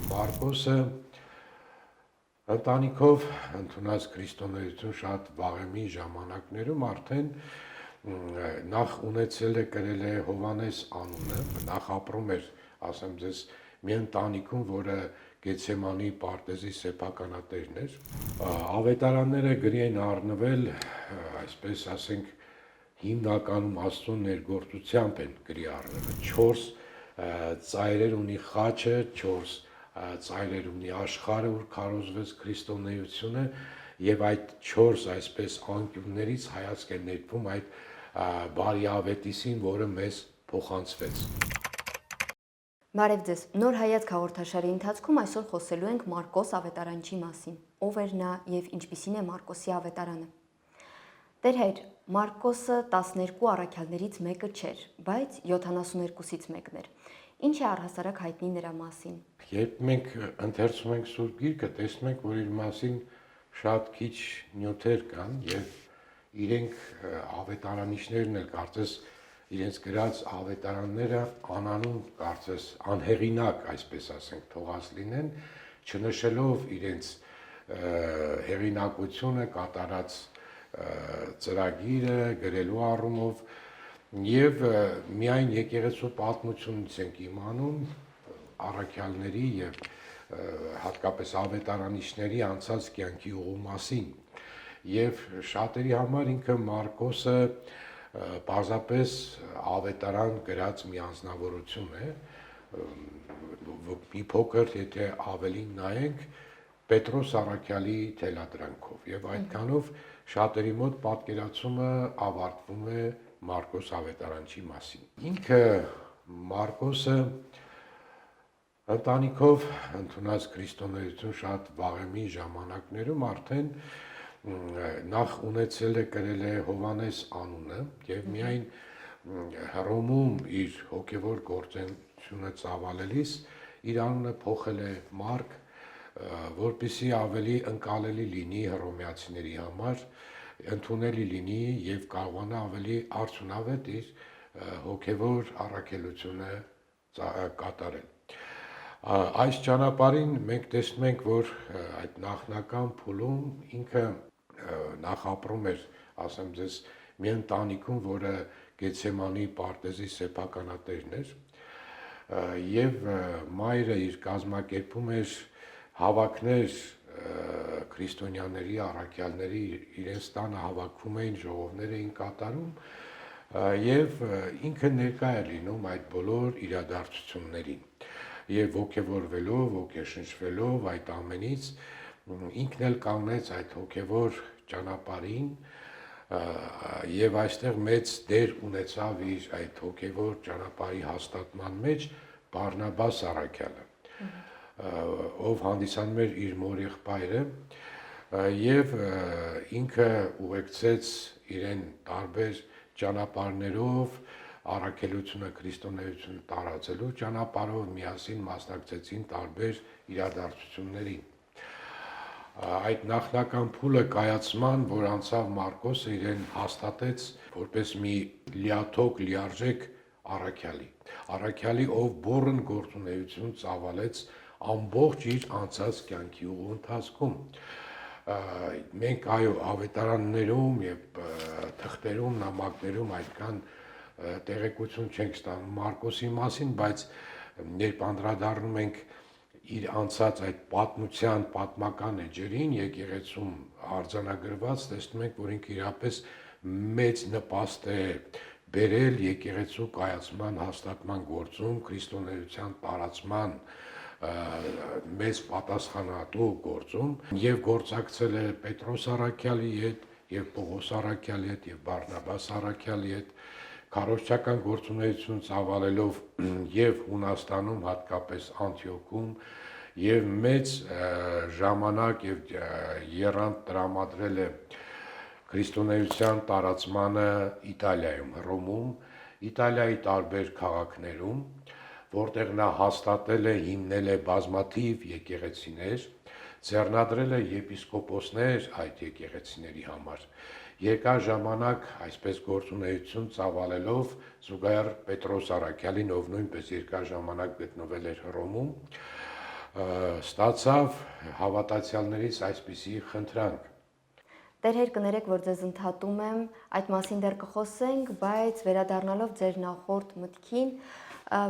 Մարկոսը ընտանիքով ընդունած քրիստոնեություն շատ վաղեմի ժամանակներում արդեն նախ ունեցել է կրել է Հովանես անունը, նախ ապրում էր, ասեմ ձեզ, մի ընտանիքում, որը Գեցսեմանի պարտեզի սեփականատերն էր։ Ավետարանները գրի են առնվել, այսպես ասենք, հիմնականում Աստծո ներգործությամբ են գրի առնվել։ 4 ծայրեր ունի խաչը, 4 ծայրեր ունի աշխարհը, որ քարոզվեց քրիստոնեությունը, եւ այդ 4 այսպես անկյուններից հայացք է ներվում այդ բարի ավետիսին, որը մեզ փոխանցվեց։ Բարև ձեզ։ Նոր հայացք հաղորդաշարի ընթացքում այսօր խոսելու ենք Մարկոս ավետարանչի մասին։ Ով էր նա եւ ինչպիսին է Մարկոսի ավետարանը։ Տեր հայր, Մարկոսը 12 առաքյալներից մեկը չէր, բայց 72-ից մեկն էր։ Ինչ է առհասարակ հայտնի նրա մասին։ Երբ մենք ընթերցում ենք Սուրբ Գիրքը, տեսնում ենք, որ իր մասին շատ քիչ նյութեր կան եւ իրենք ավետարանիչներն էլ կարծես իրենց գրած ավետարանները անանուն կարծես անհեղինակ, այսպես ասենք, թողած լինեն, չնշելով իրենց հեղինակությունը կատարած ծրագիրը գրելու առումով եւ միայն եկեղեցու պատմությունից ենք իմանում առաքյալների եւ հատկապես ավետարանիչների անցած կյանքի ուղու մասին եւ շատերի համար ինքը Մարկոսը պարզապես ավետարան գրած մի անձնավորություն է, մի փոքր եթե ավելին նայենք Պետրոս առաքյալի թելադրանքով եւ այդքանով շատերի մոտ պատկերացումը ավարտվում է Մարկոս ավետարանչի մասին։ Ինքը Մարկոսը ընտանիքով ընդունած քրիստոնեություն շատ վաղեմի ժամանակներում արդեն նախ ունեցել է կրել է Հովանես անունը եւ միայն Հռոմում իր հոգեվոր գործունեությունը ծավալելիս իր անունը փոխել է Մարկ, որպեսզի ավելի ընկալելի լինի հռոմեացիների համար, ընդունելի լինի եւ կարողանա ավելի արդյունավետ իր հոգեվոր առաքելությունը կատարել։ Այս ճանապարհին մենք տեսնում ենք, որ այդ նախնական փուլում ինքը նախ ապրում էր, ասեմ ձեզ, մի ընտանիքում, որը Գեցսեմանի պարտեզի սեփականատերն էր, եւ մայրը իր կազմակերպում էր հավաքներ քրիստոնյաների, առաքյալների, իրենց տանը հավաքվում էին, ժողովներ էին կատարում եւ ինքը ներկա էր լինում այդ բոլոր իրադարձություններին եւ ոգևորվելով, ոգեշնչվելով այդ ամենից ինքն էլ կանգնեց այդ հոգևոր ճանապարհին եւ այստեղ մեծ դեր ունեցավ իր այդ հոգևոր ճանապարհի հաստատման մեջ Բարնաբաս առաքյալը, ով հանդիսանում էր իր մոր եղբայրը եւ ինքը ուղեկցեց իրեն տարբեր ճանապարհներով առաքելությունը քրիստոնեություն տարածելու ճանապարհով միասին մասնակցեցին տարբեր իրադարձությունների։ Այդ նախնական փուլը կայացման, որ անցավ Մարկոսը, իրեն հաստատեց որպես մի լիաթոք, լիարժեք առաքյալի, ով բուռն գործունեություն ծավալեց ամբողջ իր անցած կյանքի ուղու ընթացքում։ Մենք այո ավետարաններում եւ թղթերում, նամակներում այդքան տեղեկություն չենք ստանում Մարկոսի մասին, բայց երբ անդրադառնում ենք իր անցած այդ պատմության պատմական էջերին եկեղեցում արձանագրված, տեսնում ենք, որ ինքը իրապես մեծ նպաստ է բերել եկեղեցու կայացման հաստատման գործում, քրիստոնեության տարածման մեծ պատասխանատու գործում եւ գործակցել է Պետրոս առաքյալի հետ եւ Պողոս առաքյալի հետ եւ Բարնաբաս առաքյալի հետ քարոզչական գործունեություն ծավալելով եւ Հունաստանում, հատկապես Անտիոքում եւ մեծ ժամանակ եւ եռանդ տրամադրել է քրիստոնեության տարածմանը Իտալիայում, Հռոմում, Իտալիայի տարբեր քաղաքներում, որտեղ նա հաստատել է, հիմնել է բազմաթիվ եկեղեցիներ, ձեռնադրել է եպիսկոպոսներ այդ եկեղեցիների համար։ Երկար ժամանակ այսպես գործունեություն ծավալելով զուգահեռ Պետրոս առաքյալին, ով նույնպես երկար ժամանակ գտնվել էր Հռոմում, ստացավ հավատացյալներից այսպիսի խնդրանք. Տեր կներեք, որ ձեզ ընդհատում եմ, այդ մասին դեռ կխոսենք, բայց վերադառնալով ձեր նախորդ մտքին,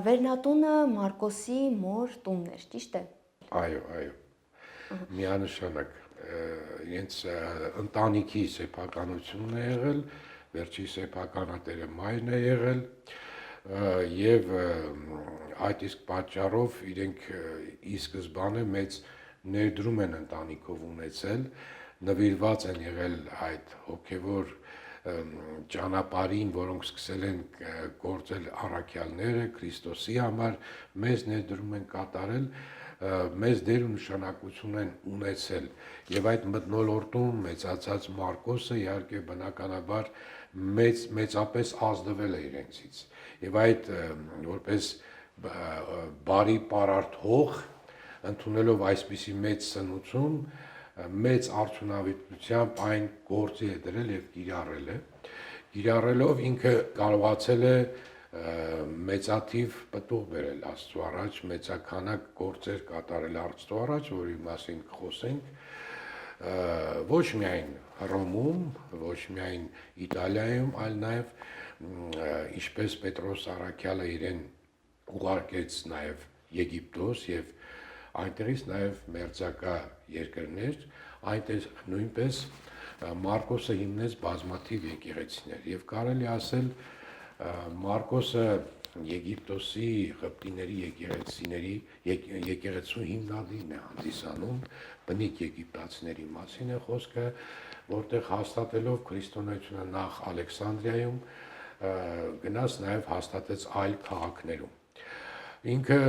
վերնատունը Մարկոսի մոր տունն էր, ճիշտ է։ Այո, միանշանակ իրենց ընտանիքի սեփականությունն է եղել, վերջի սեփականատերը մայրն է եղել եւ այդ իսկ պատճառով իրենք ի սկզբանե մեծ ներդրում են ընտանիքով ունեցել, նվիրված են եղել այդ հոգևոր ճանապարհին, որոնք սկսել են գործել առաքյալները Քրիստոսի համար, մեծ ներդրում են կատարել, մեծ դեր ու նշանակություն են ունեցել եւ այդ մթնոլորտում մեծացած Մարկոսը իհարկե բնականաբար մեծապես ազդվել է իրենցից եւ այդ որպես բարի պարարտ հող ընդունելով այսպիսի մեծ սնուցում մեծ արդյունավետությամբ այն գործի է դրել եւ կիրառելով ինքը կարողացել է մեծաթիվ պտուղ բերել Աստծո առաջ, մեծականակ գործեր կատարել Աստծո առաջ, որի մասին կխոսենք, ոչ միայն Հռոմում, ոչ միայն Իտալիայում, այլ նաև ինչպես Պետրոս առաքյալը իրեն ուղարկեց նաև Եգիպտոս եւ այնտեղից նաև մերձակա երկրներ, այնտեղ նույնպես Մարկոսը հիմնեց բազմաթիվ եկեղեցիներ եւ կարելի ասել Մարկոսը Եգիպտոսի Ղպտիների եկեղեցու հիմնադիրն է հանդիսանում, բնիկ եգիպտացիների մասին է խոսքը, որտեղ հաստատելով քրիստոնեությունը նախ Ալեքսանդրիայում գնաց նաև հաստատեց այլ քաղաքներում։ Ինքը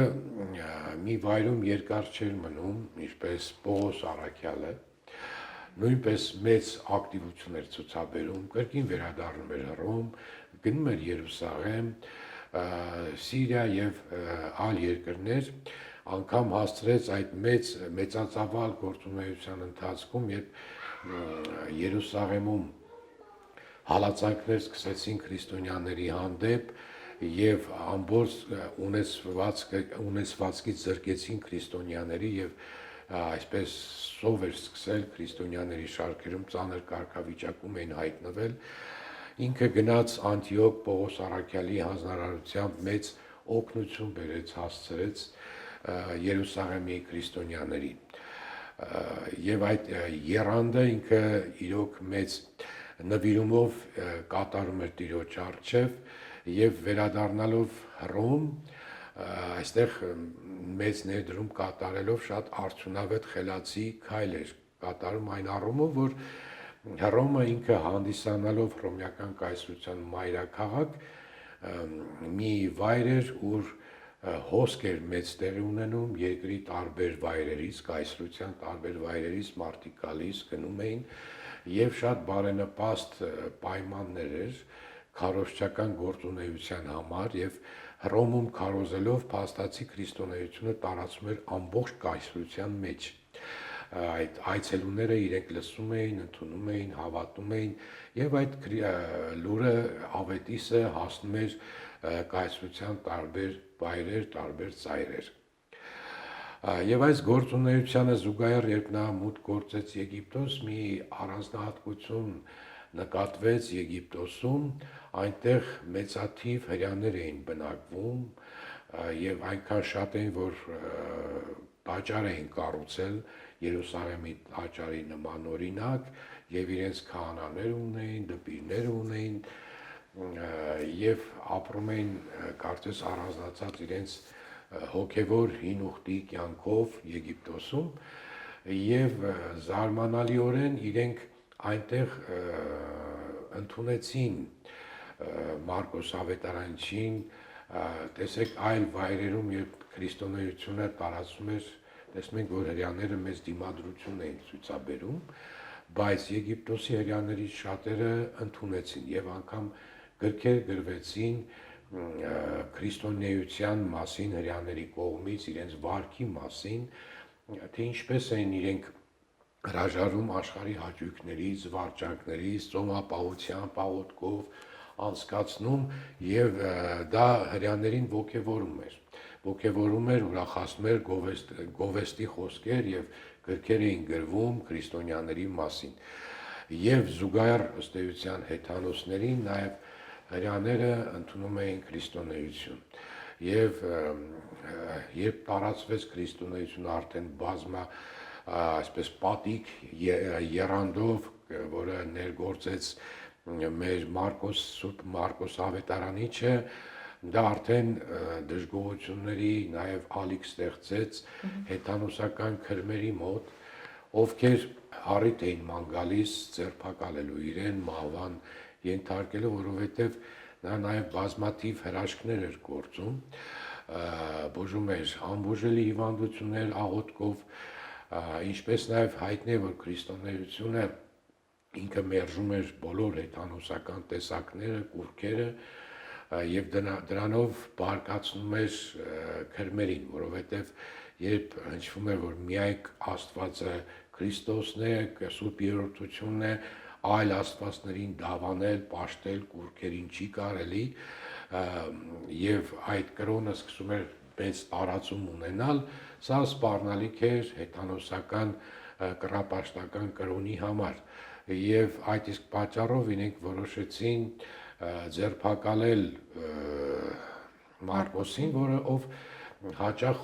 մի վայրում երկար չէր մնում, ինչպես Պողոս առաքյալը, նույնպես մեծ ակտիվություն էր ցուցաբերում, կրկին վերադառնում էր Հռոմ, գնում էր Երուսաղեմ, Սիրիա եւ այլ երկրներ, անգամ հասցրեց այդ մեծածավալ գործունեության ընթացքում, երբ Երուսաղեմում հալածանքներ սկսեցին քրիստոնյաների հանդեպ եւ ամբողջ ունեցվածքից զրկեցին քրիստոնյաների եւ այսպես սով էր սկսել քրիստոնյաների շարքերում ծանր կարգավիճակում էին հայտնվել, ինքը գնաց Անտիոք Պողոս առաքյալի հանձնարարությամբ մեծ օգնություն բերեց, հասցրեց Երուսաղեմի քրիստոնյաներին եւ այդ եռանդը ինքը իրոք մեծ նվիրումով կատարում էր Տիրոջ առջև եւ վերադառնալով Հռոմ այստեղ մեծ ներդրում կատարելով շատ արդյունավետ խելացի քայլ էր կատարում այն առումով, որ Հռոմը ինքը հանդիսանալով հռոմեական կայսրության մայրաքաղաք մի վայր էր, ուր հոսք էր մեծ տեղի ունենում երկրի տարբեր վայրերից, կայսրության տարբեր վայրերից մարդիկ գալիս գնում էին եւ շատ բարենպաստ պայմաններ էր քարոզչական գործունեության համար եւ Հռոմում քարոզելով փաստացի քրիստոնեությունը տարածում էր ամբողջ կայսրության մեջ։ Այդ այցելուները իրենք լսում էին, ընդունում էին, հավատում էին եւ այդ լուրը ավետիսը հասնում էր կայսրության տարբեր վայրեր, տարբեր ծայրեր։ Եվ այս գործունեությանը զուգահեռ երբ նա մուտք գործեց Եգիպտոս, մի առանձնահատկություն նկատվեց Եգիպտոսում, այնտեղ մեծաթիվ հրեաներ էին բնակվում եւ այնքան շատ էին, որ տաճար էին կառուցել Երուսաղեմի տաճարի նմանօրինակ եւ իրենց քահանաներ ունեին, դպիրներ ունեին եւ ապրում էին կարծես առանձնացած իրենց հոգևոր հին ուխտի կյանքով Եգիպտոսում եւ զարմանալիորեն իրենք այնտեղ ընդունեցին Մարկոս ավետարանչին, տեսեք այլ վայրերում, երբ քրիստոնեությունը տարածում էր, տեսնում ենք, որ հրեաները մեծ դիմադրություն էին ցույցաբերում, բայց Եգիպտոսի հրեաներից շատերը ընդունեցին եւ անգամ գրքեր գրվեցին քրիստոնեության մասին հրեաների կողմից, իրենց վարքի մասին, թե ինչպես էին իրենք հրաժարվում աշխարհի հաճույքներից, զվարճանքներից, ծոմապահությամբ, աղոթքով անցկացնում եւ դա հրեաներին ոգևորում էր։ ոգևորում էր, ուրախացնում էր գովեստի խոսքեր եւ գրքեր էին գրվում քրիստոնյաների մասին։ Եվ զուգահեռ ըստ էության հեթանոսներին նաեւ հрьяաները ընդունում էին քրիստոնեություն։ Եվ երբ տարածվեց քրիստոնեությունը արդեն բազմա այսպես պատիկ երանդով, որը ներգործեց մեր Սուրբ Մարկոս ավետարանիչը, դա արդեն դժգոհությունների նաև ալիք ստեղծեց հեթանոսական քրմերի մոտ, ովքեր առիթ էին ման գալիս ձերբակալելու իրեն, մահվան ենթարկելու, որովհետև նա նաև բազմաթիվ հրաշքներ էր գործում, բուժում էր անբուժելի հիվանդություններ աղոթքով, ինչպես նաև հայտնի է, որ քրիստոնեությունը ինքը մերժում էր բոլոր հեթանոսական տեսակները, կուռքերը եւ դրանով բարկացնում էր քրմերին, որովհետեւ երբ հնչվում էր, որ միայն Աստվածը Քրիստոսն է, Սուրբ Երրորդությունն է, այլ աստվածներին դավանել, պաշտել կուռքերին չի կարելի, եւ այդ կրոնը սկսում էր մեծ տարածում ունենալ, սա սպառնալիք էր հեթանոսական կռապաշտական կրոնի համար, եւ այդ իսկ պատճառով իրենք որոշեցին ձերբակալել Մարկոսին, որը ով հաճախ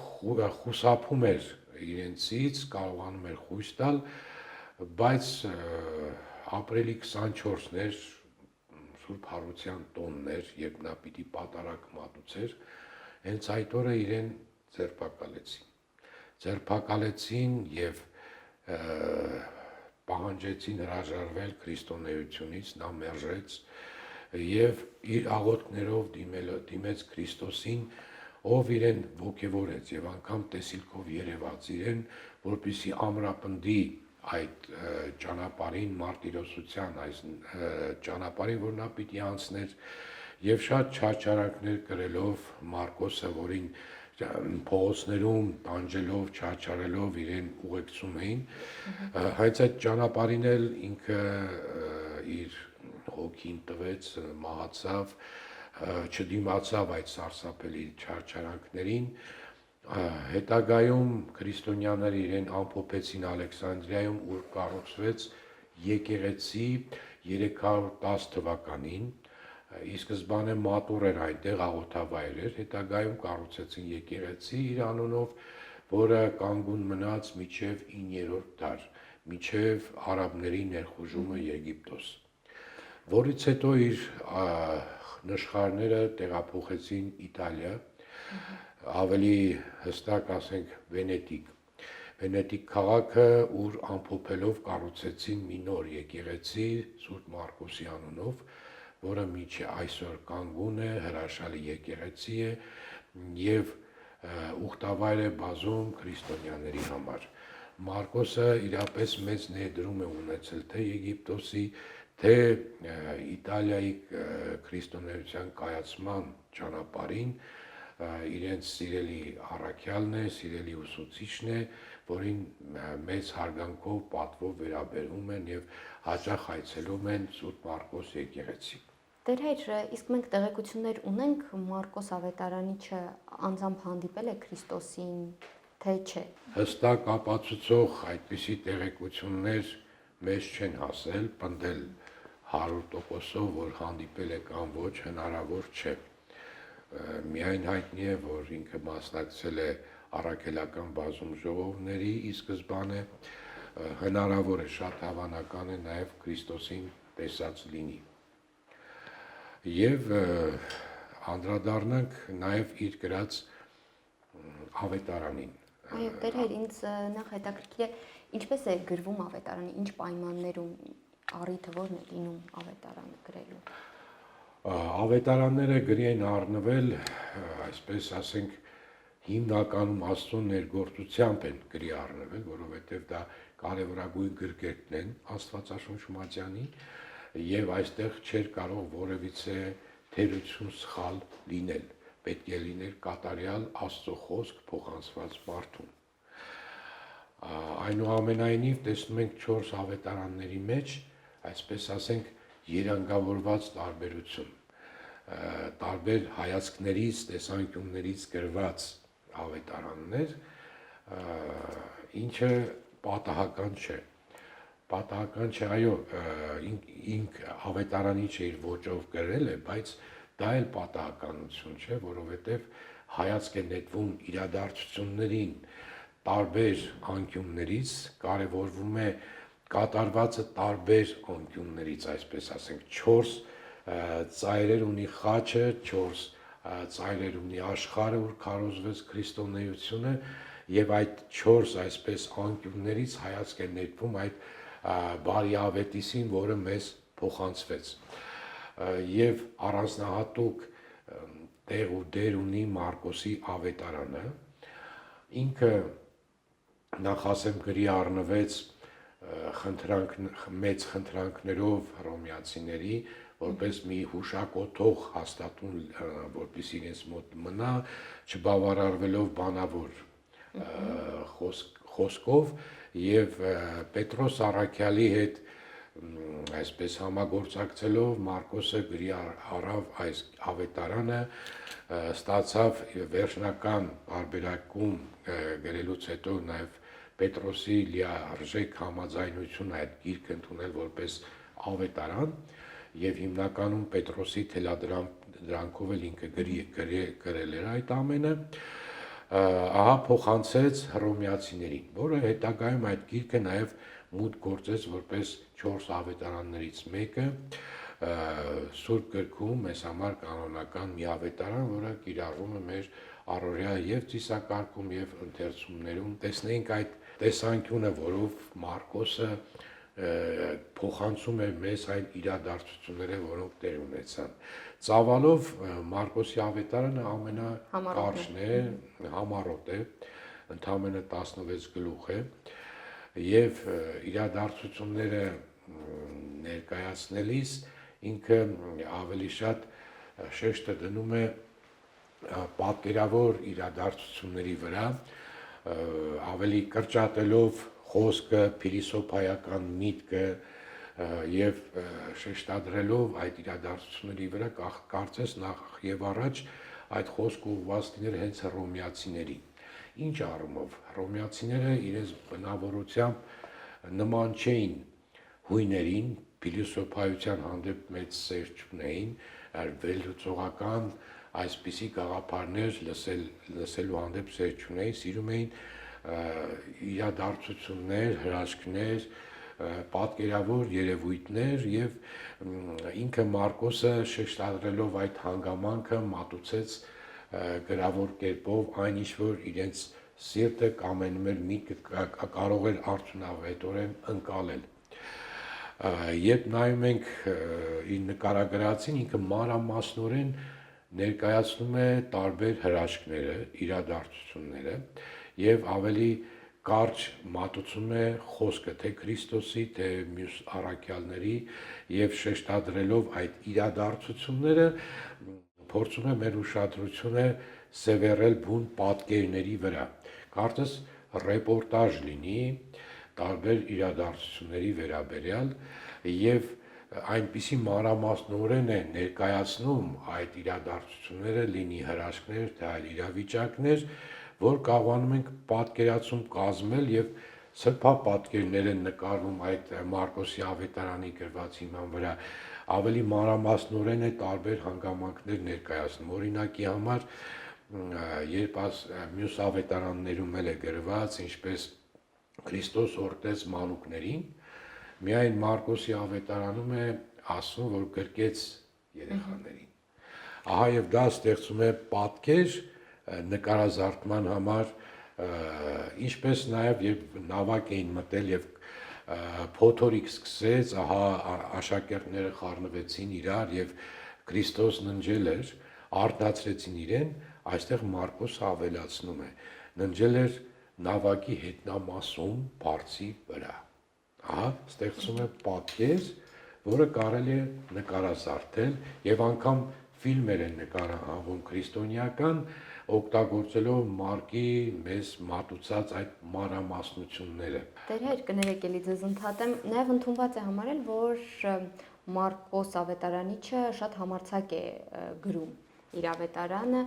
խուսափում էր իրենցից, կարողանում էր խույս տալ, բայց ապրիլի 24-ն էր, Սուրբ Հարության տոնն էր, երբ նա պիտի պատարագ մատուցեր, հենց այդ օրը իրեն ձերբակալեցին եւ պահանջեցին հրաժարվել քրիստոնեությունից, նա մերժեց եւ իր աղոթքներով դիմեց Քրիստոսին, ով իրեն ոգևորեց եւ անգամ տեսիլքով երևաց իրեն, որպեսզի ամրապնդի այդ ճանապարհին մարտիրոսության, այս ճանապարհին, որ նա պիտի անցներ եւ շատ չարչարանքներ կրելով Մարկոսը, որին փողոցներում տանջելով, չարչարելով իրեն ուղեկցում էին, հենց այդ ճանապարհին էլ ինքը իր հոգին տվեց, մահացավ, չդիմացավ այդ սարսափելի չարչարանքներին, հետագայում քրիստոնյաները իրեն ամփոփեցին Ալեքսանդրիայում, ուր կառուցվեց եկեղեցի 310 թվականին, ի սկզբանե մատուռ էր այնտեղ աղոթավայր էր, հետագայում կառուցեցին եկեղեցի իր անունով, որը կանգուն մնաց մինչև 9-րդ դար, մինչև արաբների ներխուժումը Եգիպտոս, որից հետո իր նշխարները տեղափոխեցին Իտալիա, ավելի հստակ ասենք Վենետիկ քաղաքը, ուր ամփոփելով կառուցեցին մի նոր եկեղեցի Սուրբ Մարկոսի անունով, որը մինչև այսօր կանգուն է, հրաշալի եկեղեցի է եւ ուխտավայր է բազում քրիստոնյաների համար։ Մարկոսը իրապես մեծ ներդրում է ունեցել թե Եգիպտոսի, թե Իտալիայի քրիստոնեության կայացման ճանապարհին, իրենց սիրելի առաքյալն է, սիրելի ուսուցիչն է, որին մեծ հարգանքով, պատվով վերաբերվում են եւ հաճախ այցելում են Սուրբ Մարկոս եկեղեցի։ Տեր հայր, իսկ մենք տեղեկություններ ունենք Մարկոս ավետարանիչը անձամբ հանդիպել է Քրիստոսին, թե չէ։ Հստակ ապացուցող այդպիսի տեղեկություններ մեզ չեն հասել, պնդել 100%-ով, որ հանդիպել է կամ ոչ, հնարավոր չէ։ Միայն հայտնի է, որ ինքը մասնակցել է առաքելական բազում ժողովների ի սկզբանե, հնարավոր է, շատ հավանական է նաև Քրիստոսին տեսած լինի։ Եվ անդրադառնանք նաև իր գրած ավետարանին։ Այո, Տեր հայր, ինձ նախ հետաքրքիր է, ինչպես է գրվում ավետարանը, ինչ պայմաններում, առիթը որն է լինում ավետարանը գրելու։ Ավետարանները գրի են առնվել, այսպես ասենք, հիմնականում Աստծո ներգործությամբ են գրի առնվել, որովհետև դա կարևորագույն գրքերն են Աստվածաշունչ Մատյանի, եւ այստեղ չէր կարող որևիցե թերություն սխալ լինել, պետք է լիներ կատարյալ Աստծո խոսք փոխանցված մարդուն։ Այնուամենայնիվ տեսնում ենք 4 ավետարանների մեջ, այսպես ասենք, երանգավորված տարբերություն, տարբեր հայացքներից, տեսանկյուններից գրված ավետարանն էր, ինչը պատահական չէ։ Պատահական չէ, այո, ինք ավետարանի չէ իր ոճով գրել է, բայց դա էլ պատահականություն չէ, որովհետև հայացք է նետվում իրադարձություններին տարբեր անկյուններից, կարևորվում է կատարվածը տարբեր անկյուններից, այսպես ասենք, 4 ծայրեր ունի խաչը, 4 ծայրեր ունի աշխարհը, որ քարոզվեց քրիստոնեությունը, եւ այդ 4 այսպես անկյուններից հայացք է նետվում այդ բարի ավետիսին, որը մեզ փոխանցվեց։ Եվ առանձնահատուկ տեղ ու դեր ունի Մարկոսի ավետարանը, ինքը նախ ասեմ գրի առնվեց մեծ խնդրանքներով հռոմեացիների, որպես մի հուշակոթող հաստատուն, որպես իրենց մոտ մնա, չբավարարվելով բանավոր խոսքով եւ Պետրոս Առաքյալի հետ այսպես համագործակցելով Մարկոսը գրի առավ այս ավետարանը, ստացավ վերջնական բարբերակում գրելուց հետո նաեւ Պետրոսի լիարժեք համաձայնություն այդ գիրքը ընդունել որպես ավետարան եւ հիմնականում Պետրոսի թելադրանքով էլ ինքը գրել էր այդ ամենը, ահա փոխանցեց հռոմեացիներին, որը հետագայում այդ գիրքը նաեւ մուտք գործեց որպես 4 ավետարաններից մեկը, Սուրբ գրքում մեզ համար կանոնական մի ավետարան, որը կիրառվում է մեր առօրյա եւ ծիսակարգում եւ ընթերցումներում։ Տեսնենք այդ տեսանկյունը, որով Մարկոսը փոխանցում է մեզ այն իրադարձությունները, որոնք տեր ունեցան։ Ծավալով Մարկոսի ավետարանը ամենակարճն է, համառոտ է, ընդամենը 16 գլուխ է եւ իրադարձությունները ներկայացնելիս ինքը ավելի շատ շեշտը դնում է պատկերավոր իրադարձությունների վրա, ավելի կրճատելով խոսքը, փիլիսոփայական միտքը եւ շեշտադրելով այդ իրադարձությունների վրա կարծես նախ եւ առաջ այդ խոսքը ուղղված լիներ հենց հռոմեացիներին։ Ինչ առումով հռոմեացիները իրենց բնավորությամբ նման չէին հույներին, փիլիսոփայության հանդեպ մեծ սեր չունեին, վերլուծողական այսպիսի գաղափարներ լսելու հանդեպ սեր չունեին, սիրում էին իրադարձություններ, հրաշքներ, պատկերավոր երևույթներ եւ ինքը Մարկոսը շեշտադրելով այդ հանգամանքը մատուցեց գրավոր կերպով այն ինչ որ իրենց սիրտը կամենում էր միտքը կարող էր արդյունավետորեն ընկալել։ Երբ նայում ենք իր նկարագրածին, ինքը մանրամասնորեն ներկայացնում է տարբեր հրաշքները, իրադարձությունները եւ ավելի կարճ մատուցում է խոսքը թե Քրիստոսի, թե մյուս առաքյալների եւ շեշտադրելով այդ իրադարձությունները փորձում է մեր ուշադրությունը սևեռել բուն պատկերների վրա։ Կարծես ռեպորտաժ լինի տարբեր իրադարձությունների վերաբերյալ եւ այնպիսի մանրամասնորեն է ներկայացնում այդ իրադարձությունները, լինի հրաշքներ, թե այլ իրավիճակներ, որ կարողանում ենք պատկերացում կազմել եւ սրբապատկերներ են նկարվում այդ Մարկոսի ավետարանի գրված հիման վրա, ավելի մանրամասնորեն է տարբեր հանգամանքներ ներկայացնում։ Օրինակի համար, երբ մյուս ավետարաններում էլ է գրված, ինչպես Քրիստոս օրհնեց մանուկներին, միայն Մարկոսի ավետարանում է ասում, որ գրկեց երեխաներին։ Ահա եւ դա ստեղծում է պատկեր նկարազարդման համար, ինչպես նաեւ երբ նավակ էին մտել եւ փոթորիկ սկսեց, ահա աշակերտները խառնվեցին իրար եւ Քրիստոսն ննջել էր, արթնացրեցին իրեն, այստեղ Մարկոսը ավելացնում է, ննջել էր նավակի հետնամասում բարձի վրա։ Ահա ստեղծում է պատկեր, որը կարելի է նկարազարդել եւ անգամ ֆիլմեր են նկարահանվում քրիստոնեական, օգտագործելով Մարկի մեզ մատուցած այդ մանրամասնությունները։ Տեր կներեք էլի ձեզ ընդհատեմ, նաև ընդունված է համարել, որ Մարկոս ավետարանիչը շատ համարձակ է գրում, իր ավետարանը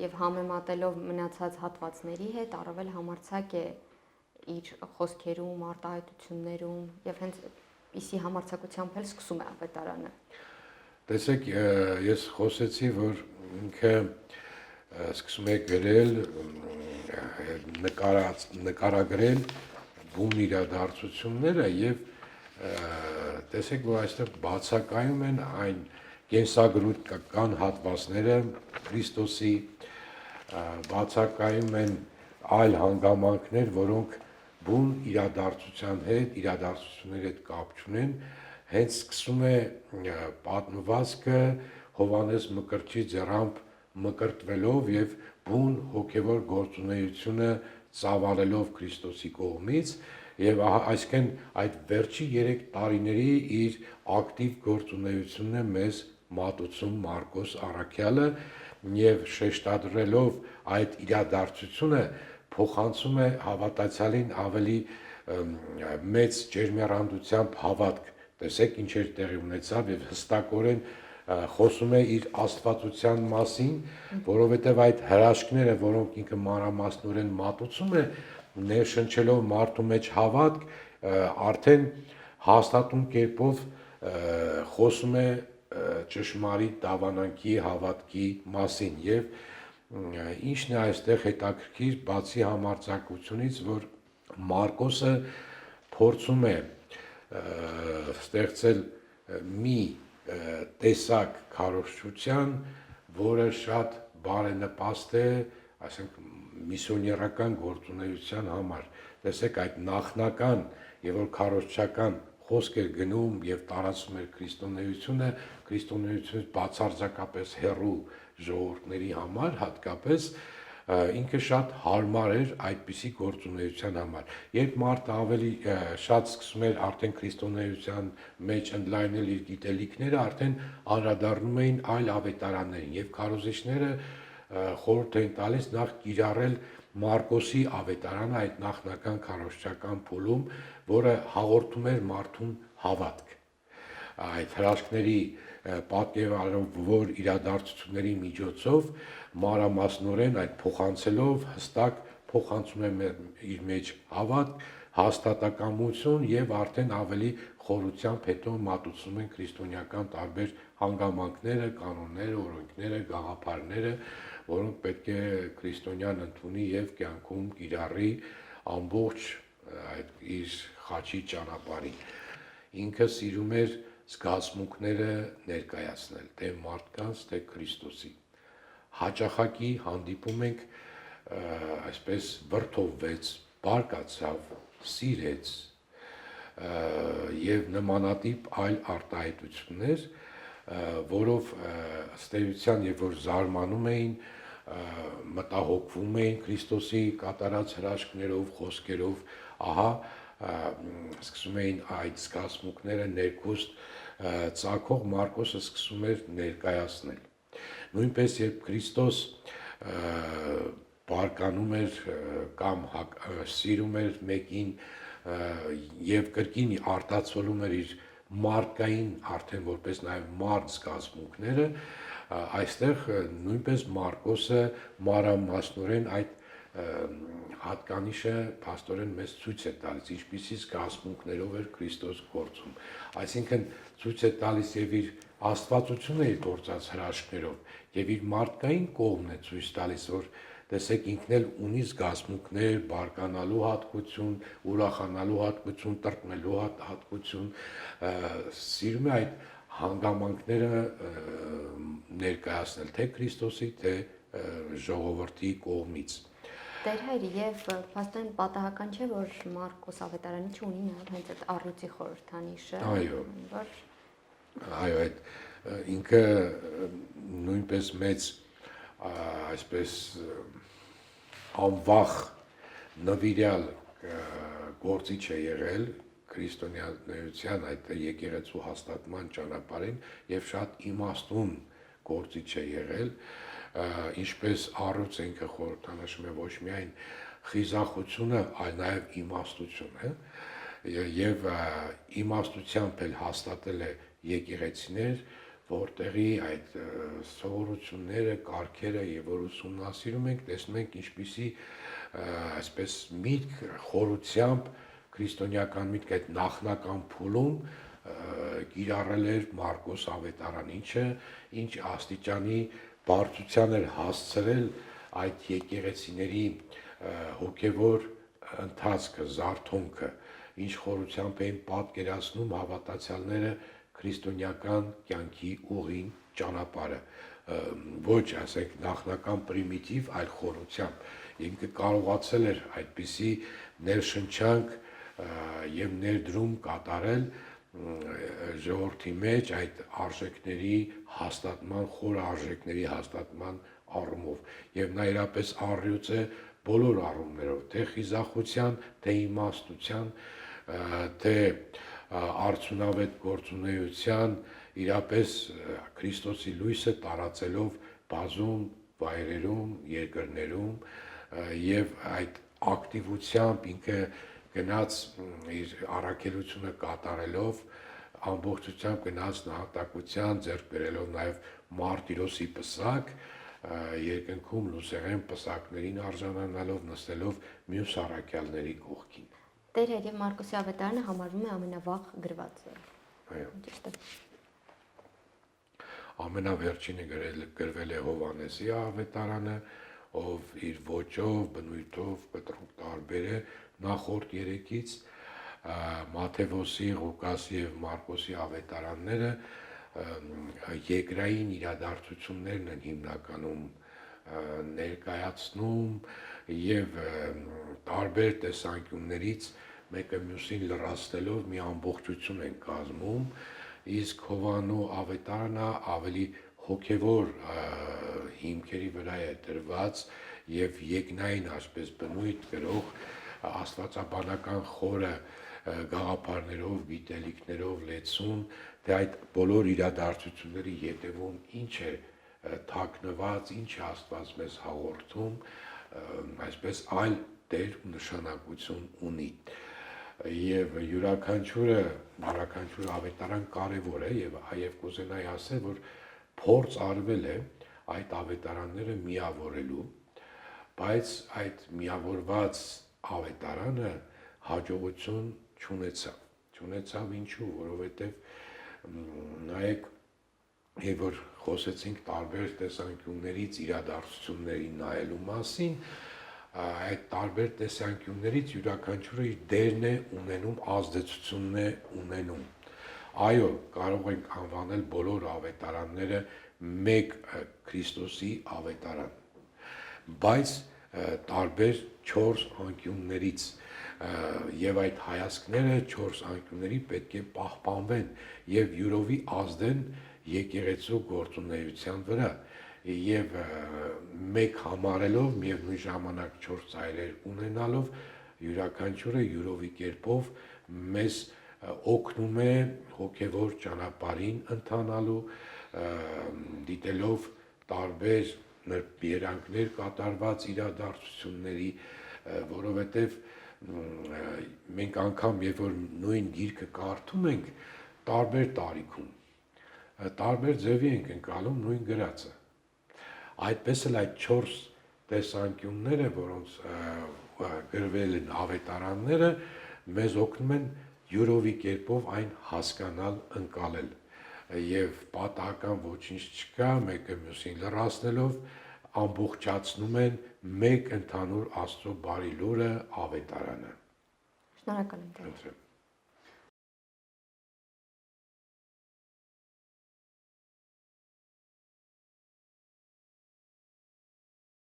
եւ համեմատելով մնացած հատվածների հետ առավել համարձակ է իր խոսքերում, արտահայտություններում եւ հենց իսի համարձակությամբ էլ սկսում է ավետարանը։ Տեսեք, ես խոսեցի, որ ինքը սկսում է գրել, նկարագրել բուն իրադարձությունները եւ տեսեք, որ այստեղ բացակայում են այն կենսագրական հատվածները Քրիստոսի, բացակայում են այլ հանգամանքներ, որոնք բուն իրադարձությունների հետ կապ չունեն, հենց սկսում է պատմվածքը Հովհաննես Մկրտչի ձեռամբ մկրտվելով եւ բուն հոգեվոր գործունեությունը ծավալելով Քրիստոսի կողմից եւ այսինքն այդ վերջի 3 տարիների իր ակտիվ գործունեությունն է մեզ մատուցում Մարկոս առաքյալը եւ շեշտադրելով այդ իրադարձությունը փոխանցում է հավատացյալին ավելի մեծ ջերմեռանդությամբ հավատք։ Տեսեք ինչեր տեղի ունեցավ եւ հստակորեն խոսում է իր աստվածության մասին, որովհետեւ այդ հրաշքները, որոնք ինքը մանրամասնորեն մատուցում է, ներշնչելով մարդու մեջ հավատք, արդեն հաստատուն կերպով խոսում է ճշմարիտ դավանանքի հավատքի մասին եւ ինչն է այստեղ հետաքրքիր, բացի համարձակությունից, որ Մարկոսը փորձում է ստեղծել մի տեսակ քարոզչության, որը շատ բարենպաստ է, այսինքն միսիոներական գործունեության համար։ Տեսեք այդ նախնական եւ որ քարոզչական խոսք էր գնում եւ տարածում էր քրիստոնեությունից բացարձակապես հեռու ժողովուրդների համար հատկապես ինքը շատ հարմար էր այդպիսի գործունեության համար։ Երբ մարդը ավելի շատ սկսում էր արդեն քրիստոնեության մեջ ընդլայնել իր գիտելիքները, արդեն անդրադառնում էին այլ ավետարաններին եւ քարոզիչները խորհուրդ էին տալիս նախ կիրառել Մարկոսի ավետարանը այդ նախնական քարոզչական փուլում, որը հաղորդում էր մարդուն հավատք։ Այդ հրաշքների պատկերավոր իրադարձությունների միջոցով մանրամասնորեն այդ փոխանցելով հստակ փոխանցում է իր մեջ հավատք, հաստատակամություն եւ արդեն ավելի խորությամբ հետո մատուցում են քրիստոնեական տարբեր հանգամանքները, կանոնները, օրենքները, գաղափարները, որոնք պետք է քրիստոնյան ընդունի եւ կյանքում կիրառի ամբողջ այդ իր խաչի ճանապարհին։ Ինքը սիրում էր զգացմունքները ներկայացնել թե մարդկանց, թե Քրիստոսի։ Հաճախակի հանդիպում ենք այսպես վրդովվեց, բարկացավ, սիրեց եւ նմանատիպ այլ արտահայտություններ, որով ըստ էության երբ որ զարմանում էին, մտահոգվում էին Քրիստոսի կատարած հրաշքներով, խոսքերով, ահա սկսում էին այդ զգացմունքները ներքուստ ծագող Մարկոսը սկսում էր ներկայացնել։ Նույնպես երբ Քրիստոս բարկանում էր կամ սիրում էր մեկին եւ կրկին արտացոլում էր իր մարդկային արդեն որպես նաեւ մարդ զգացմունքները, այստեղ նույնպես Մարկոսը մանրամասնորեն այդ հատկանիշը փաստորեն մեզ ցույց է տալիս, ինչպիսի զգացմունքներով էր Քրիստոս գործում։ Այսինքն ցույց է տալիս եւ իր աստվածությունը իր գործած հրաշքներով եւ իր մարդկային կողմն է ցույց տալիս, որ տեսեք ինքն էլ ունի զգացմունքներ, բարկանալու հատկություն, ուրախանալու հատկություն, տրտմելու հատկություն, սիրում է այդ հանգամանքները ներկայացնել թե Քրիստոսի, թե ժողովրդի կողմից։ Տեր հայր եւ փաստորեն պատահական չէ, որ Մարկոս ավետարանի ունի նաեւ հենց այդ առյուծի խորհրդանիշը, Այո, որ այդ ինքը նույնպես մեծ այսպես անվախ նվիրյալ գործիչ է եղել քրիստոնեության այդ եկեղեցու հաստատման ճանապարհին եւ շատ իմաստուն գործիչ է եղել, ինչպես առյուծ ինքը խորհրդանշում է ոչ միայն խիզախությունը, այլ նաեւ իմաստությունը, եւ իմաստությամբ էլ հաստատել է եկեղեցիներ, որտեղի այդ սովորությունները, կարգերը եւ որ ուսումնասիրում ենք, տեսնում ենք ինչպիսի այսպես միտք խորությամբ քրիստոնեական միտք այդ նախնական փուլում գիրառել էր Մարկոս ավետարան, ինչ աստիճանի բարձրության էր հասցրել այդ եկեղեցիների հոգևոր ընթացքը, զարթոնքը, ինչ խորությամբ էին պատկերացնում հավատացյալները քրիստոնեական կյանքի ուղին, ճանապարհը, ոչ ասենք նախնական պրիմիտիվ, այլ խորությամբ ինքը կարողացել էր այդպիսի ներշնչանք եւ ներդրում կատարել ժողովրդի մեջ այդ արժեքների հաստատման, խորը արժեքների հաստատման առումով եւ նա իրապես առյուծ է բոլոր առումներով, թե խիզախության, թե իմաստության, թե արդյունավետ գործունեության, իրապես Քրիստոսի լույսը տարածելով բազում վայրերում, երկրներում եւ այդ ակտիվությամբ ինքը գնաց իր առաքելությունը կատարելով ամբողջությամբ գնաց նահատակության, ձեռք բերելով նաեւ մարտիրոսի պսակ, երկնքում լուսեղեն պսակներին արժանանալով, նստելով մյուս առաքյալների կողքին։ Տեր Հեր եւ Մարկոսի ավետարանը համարվում է ամենավաղ գրվածը։ Այո։ Ճիշտ է։ Ամենավերջինը գրվել է Հովանեսի ավետարանը, ով իր ոճով, բնույթով կտրուկ տարբեր է նախորդ երեքից, Մաթեոսի, Ղուկասի եւ Մարկոսի ավետարանները երկրային իրադարձություններն են հիմնականում ներկայացնում եւ տարբեր տեսանկյուններից մեկը մյուսին լրացնելով մի ամբողջություն են կազմում, իսկ Հովանու ավետարանը ավելի հոգևոր հիմքերի վրա է դրված եւ երկնային ասպես բնույթ գրող աստվածաբանական խորը գաղափարներով, գիտելիքներով լեցուն, թե այդ բոլոր իրադարձությունների յետևում ինչ է թաքնված, ինչ է Աստված մեզ հաղորդում, այսպես այլ դեր ու նշանակություն ունի։ Եվ յուրաքանչյուր ավետարան կարևոր է եւ կուզենայի ասել, որ փորձ արվել է այդ ավետարանները միավորելու, բայց այդ միավորված ավետարանը հաջողություն չունեցավ ինչու, որովհետև նայեք, երբ որ խոսեցինք տարբեր տեսանկյուններից իրադարձությունների նայելու մասին, այդ տարբեր տեսանկյուններից յուրաքանչյուրը իր դերն է ունենում, ազդեցությունն է ունենում։ Այո, կարող ենք անվանել բոլոր ավետարանները մեկ Քրիստոսի ավետարան, բայց տարբեր 4 անկյուններից եւ այդ հայացքները 4 անկյունների պետք է պահպանվեն եւ յուրովի ազդեն եկեղեցու գործունեության վրա եւ մեկ համարելով միևնույն ժամանակ 4 ծայրեր ունենալով յուրաքանչյուրը յուրովի կերպով մեզ օգնում է հոգեվոր ճանապարհին ընթանալու, դիտելով տարբեր երանգներ կատարված իրադարձությունների, որովհետև մենք անգամ երբ որ նույն գիրքը կարդում ենք տարբեր տարիքում, տարբեր ձևի ենք ընկալում նույն գրածը։ Այդպես էլ այդ 4 տեսանկյունները, որոնց գրվել են ավետարանները, մեզ օգնում են յուրովի կերպով այն հասկանալ, ընկալել եւ պատահական ոչինչ չկա, մեկը մյուսին լրացնելով ամբողջացնում են մեկ ընդհանուր Աստծո բարի լուրը ավետարանը։ Շնորհակալ եմ։